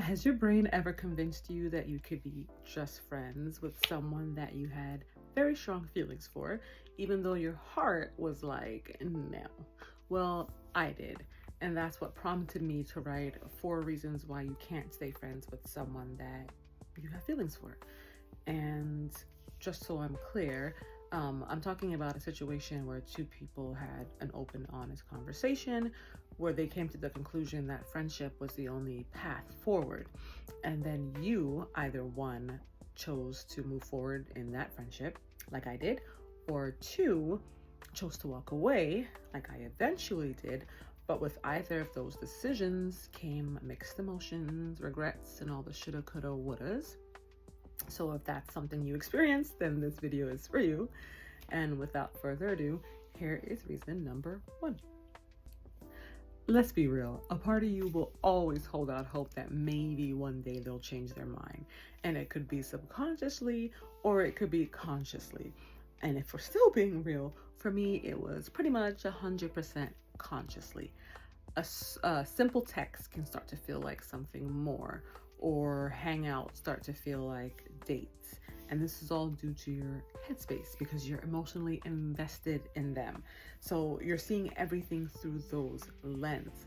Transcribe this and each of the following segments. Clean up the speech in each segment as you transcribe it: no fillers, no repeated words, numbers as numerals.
Has your brain ever convinced you that you could be just friends with someone that you had very strong feelings for, even though your heart was like, no? Well, I did. And that's what prompted me to write 4 reasons why you can't stay friends with someone that you have feelings for. And just so I'm clear, I'm talking about a situation where 2 people had an open, honest conversation where they came to the conclusion that friendship was the only path forward. And then you, either 1, chose to move forward in that friendship, like I did, or 2, chose to walk away, like I eventually did. But with either of those decisions came mixed emotions, regrets, and all the shoulda, coulda, wouldas. So if that's something you experienced, then this video is for you. And without further ado, here is reason number 1. Let's be real, a part of you will always hold out hope that maybe one day they'll change their mind. And it could be subconsciously or it could be consciously. And if we're still being real, for me, it was pretty much 100% consciously. A simple text can start to feel like something more, or hangouts start to feel like dates. And this is all due to your headspace because you're emotionally invested in them. So you're seeing everything through those lenses.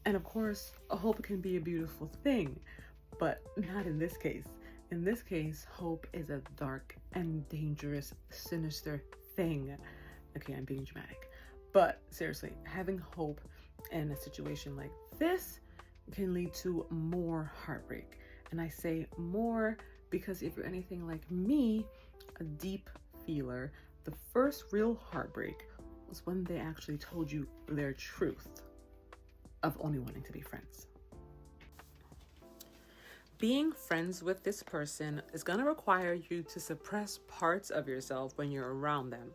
And of course, a hope can be a beautiful thing, but not in this case. In this case, hope is a dark and dangerous, sinister thing. Okay, I'm being dramatic. But seriously, having hope in a situation like this can lead to more heartbreak. And I say more because if you're anything like me, a deep feeler, the first real heartbreak was when they actually told you their truth of only wanting to be friends. Being friends with this person is going to require you to suppress parts of yourself when you're around them.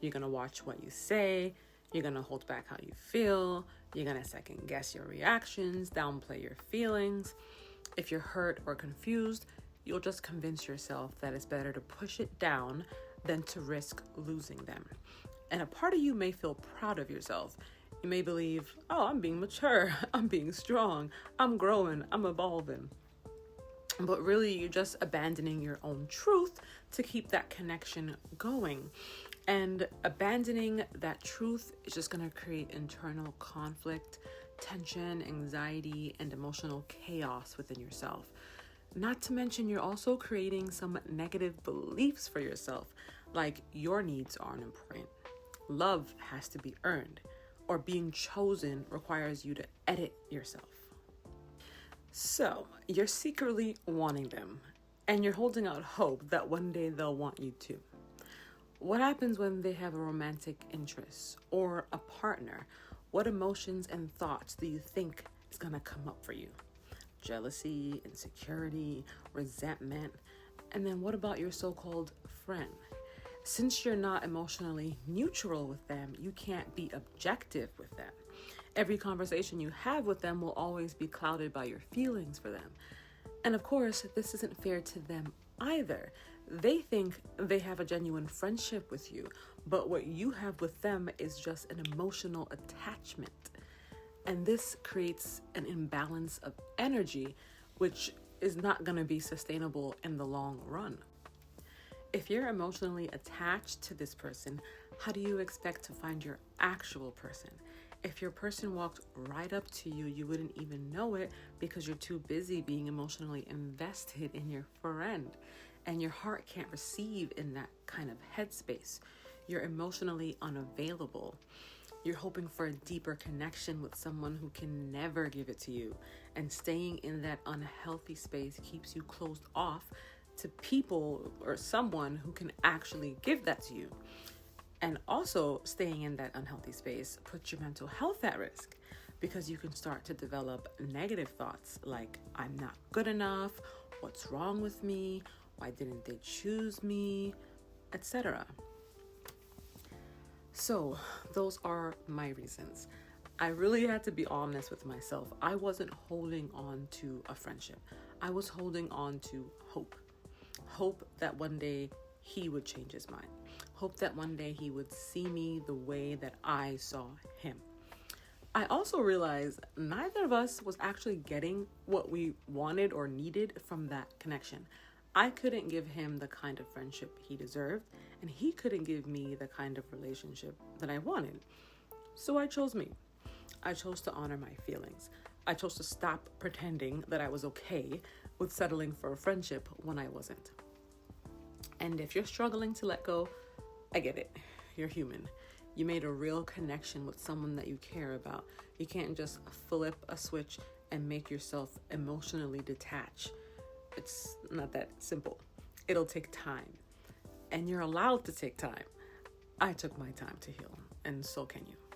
You're going to watch what you say. You're going to hold back how you feel. You're going to second guess your reactions, downplay your feelings. If you're hurt or confused, you'll just convince yourself that it's better to push it down than to risk losing them. And a part of you may feel proud of yourself. You may believe, oh, I'm being mature. I'm being strong. I'm growing. I'm evolving. But really, you're just abandoning your own truth to keep that connection going. And abandoning that truth is just going to create internal conflict, tension, anxiety, and emotional chaos within yourself. Not to mention, you're also creating some negative beliefs for yourself, like your needs aren't important, love has to be earned, or being chosen requires you to edit yourself. So, you're secretly wanting them, and you're holding out hope that one day they'll want you too. What happens when they have a romantic interest or a partner? What emotions and thoughts do you think is going to come up for you? Jealousy, insecurity, resentment, and then what about your so-called friend? Since you're not emotionally neutral with them, you can't be objective with them. Every conversation you have with them will always be clouded by your feelings for them. And of course, this isn't fair to them either. They think they have a genuine friendship with you, but what you have with them is just an emotional attachment. And this creates an imbalance of energy, which is not going to be sustainable in the long run. If you're emotionally attached to this person, how do you expect to find your actual person? If your person walked right up to you, you wouldn't even know it because you're too busy being emotionally invested in your friend. And your heart can't receive in that kind of headspace. You're emotionally unavailable. You're hoping for a deeper connection with someone who can never give it to you. And staying in that unhealthy space keeps you closed off to people or someone who can actually give that to you. And also, staying in that unhealthy space puts your mental health at risk because you can start to develop negative thoughts like, I'm not good enough, what's wrong with me, why didn't they choose me, etc. So, those are my reasons. I really had to be honest with myself. I wasn't holding on to a friendship. I was holding on to hope. Hope that one day he would change his mind. Hope that one day he would see me the way that I saw him. I also realized neither of us was actually getting what we wanted or needed from that connection. I couldn't give him the kind of friendship he deserved, and he couldn't give me the kind of relationship that I wanted. So I chose me. I chose to honor my feelings. I chose to stop pretending that I was okay with settling for a friendship when I wasn't. And if you're struggling to let go, I get it. You're human. You made a real connection with someone that you care about. You can't just flip a switch and make yourself emotionally detach. It's not that simple. It'll take time. And you're allowed to take time. I took my time to heal, and so can you.